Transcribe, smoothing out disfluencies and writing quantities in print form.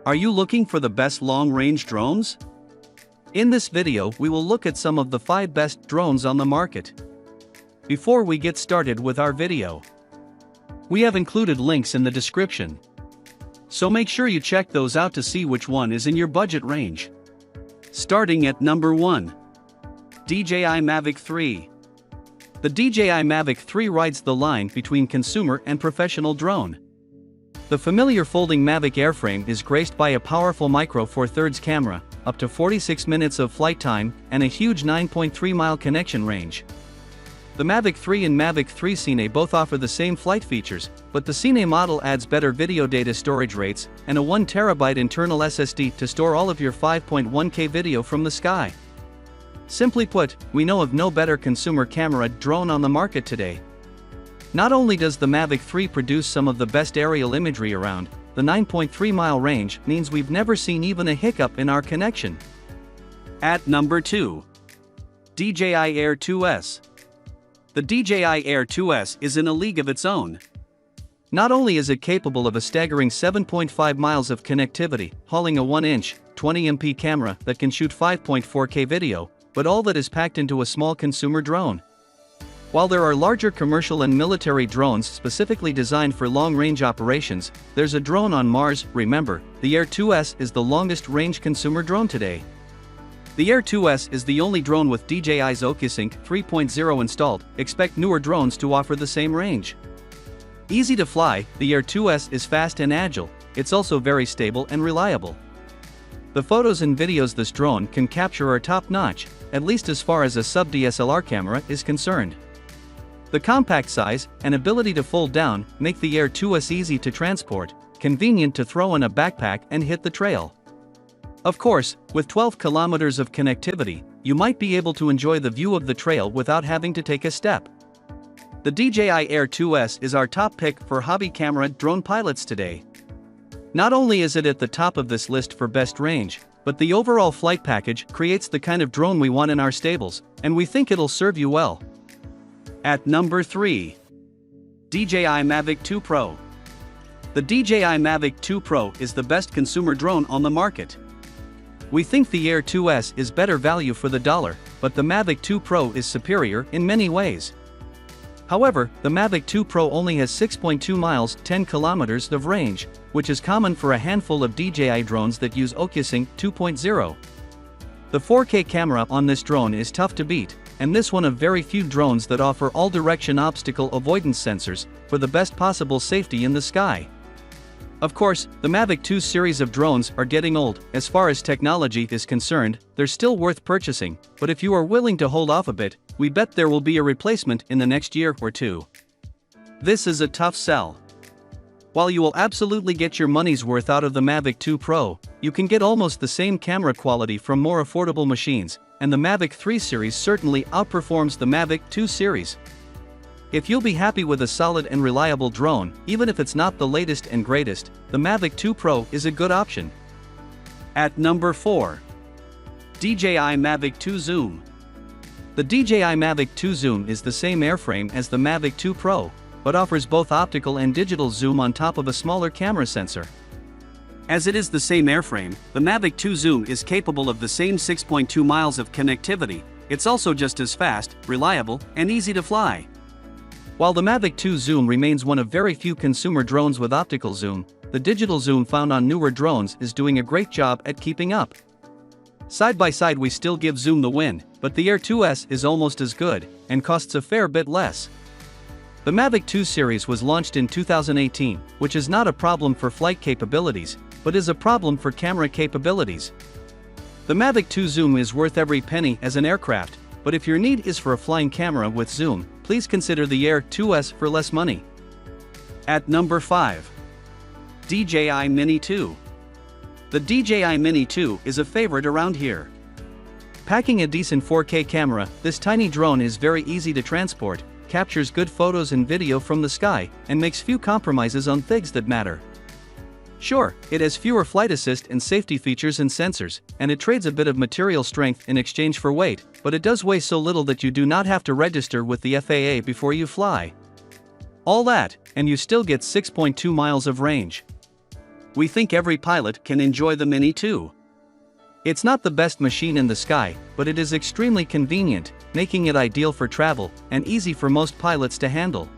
Are you looking for the best long-range drones? In this video, we will look at some of the 5 best drones on the market. Before we get started with our video, we have included links in the description, so make sure you check those out to see which one is in your budget range. Starting at number 1. DJI Mavic 3. The DJI Mavic 3 rides the line between consumer and professional drone. The familiar folding Mavic airframe is graced by a powerful micro Four Thirds camera, up to 46 minutes of flight time, and a huge 9.3-mile connection range. The Mavic 3 and Mavic 3 Cine both offer the same flight features, but the Cine model adds better video data storage rates and a 1TB internal SSD to store all of your 5.1K video from the sky. Simply put, we know of no better consumer camera drone on the market today. Not only does the Mavic 3 produce some of the best aerial imagery around, the 9.3-mile range means we've never seen even a hiccup in our connection. At number 2. DJI Air 2S. The DJI Air 2S is in a league of its own. Not only is it capable of a staggering 7.5 miles of connectivity, hauling a 1-inch, 20MP camera that can shoot 5.4K video, but all that is packed into a small consumer drone. While there are larger commercial and military drones specifically designed for long-range operations, there's a drone on Mars. Remember, the Air 2S is the longest-range consumer drone today. The Air 2S is the only drone with DJI's OcuSync 3.0 installed. Expect newer drones to offer the same range. Easy to fly, the Air 2S is fast and agile. It's also very stable and reliable. The photos and videos this drone can capture are top-notch, at least as far as a sub-DSLR camera is concerned. The compact size and ability to fold down make the Air 2S easy to transport, convenient to throw in a backpack and hit the trail. Of course, with 12 kilometers of connectivity, you might be able to enjoy the view of the trail without having to take a step. The DJI Air 2S is our top pick for hobby camera drone pilots today. Not only is it at the top of this list for best range, but the overall flight package creates the kind of drone we want in our stables, and we think it'll serve you well. At number 3. DJI Mavic 2 Pro. The DJI Mavic 2 Pro is the best consumer drone on the market. We think the Air 2S is better value for the dollar, but the Mavic 2 Pro is superior in many ways. However, the Mavic 2 Pro only has 6.2 miles, 10 kilometers of range, which is common for a handful of DJI drones that use OcuSync 2.0. The 4K camera on this drone is tough to beat, and this one of very few drones that offer all-direction obstacle avoidance sensors for the best possible safety in the sky. Of course, the Mavic 2 series of drones are getting old. As far as technology is concerned, they're still worth purchasing, but if you are willing to hold off a bit, we bet there will be a replacement in the next year or two. This is a tough sell. While you will absolutely get your money's worth out of the Mavic 2 Pro, you can get almost the same camera quality from more affordable machines, and the Mavic 3 series certainly outperforms the Mavic 2 series. If you'll be happy with a solid and reliable drone, even if it's not the latest and greatest, the Mavic 2 Pro is a good option. At number 4. DJI Mavic 2 Zoom. The DJI Mavic 2 Zoom is the same airframe as the Mavic 2 Pro, but offers both optical and digital zoom on top of a smaller camera sensor. As it is the same airframe, the Mavic 2 Zoom is capable of the same 6.2 miles of connectivity. It's also just as fast, reliable, and easy to fly. While the Mavic 2 Zoom remains one of very few consumer drones with optical zoom, the digital zoom found on newer drones is doing a great job at keeping up. Side by side we still give zoom the win, but the Air 2S is almost as good, and costs a fair bit less. The Mavic 2 series was launched in 2018, which is not a problem for flight capabilities, but is a problem for camera capabilities. The Mavic 2 Zoom is worth every penny as an aircraft, but if your need is for a flying camera with zoom, please consider the Air 2S for less money. At number 5. DJI Mini 2. The DJI Mini 2 is a favorite around here. Packing a decent 4K camera, this tiny drone is very easy to transport, captures good photos and video from the sky, and makes few compromises on things that matter. Sure, it has fewer flight assist and safety features and sensors, and it trades a bit of material strength in exchange for weight, but it does weigh so little that you do not have to register with the FAA before you fly. All that, and you still get 6.2 miles of range. we think every pilot can enjoy the Mini too. It's not the best machine in the sky, but it is extremely convenient, making it ideal for travel and easy for most pilots to handle.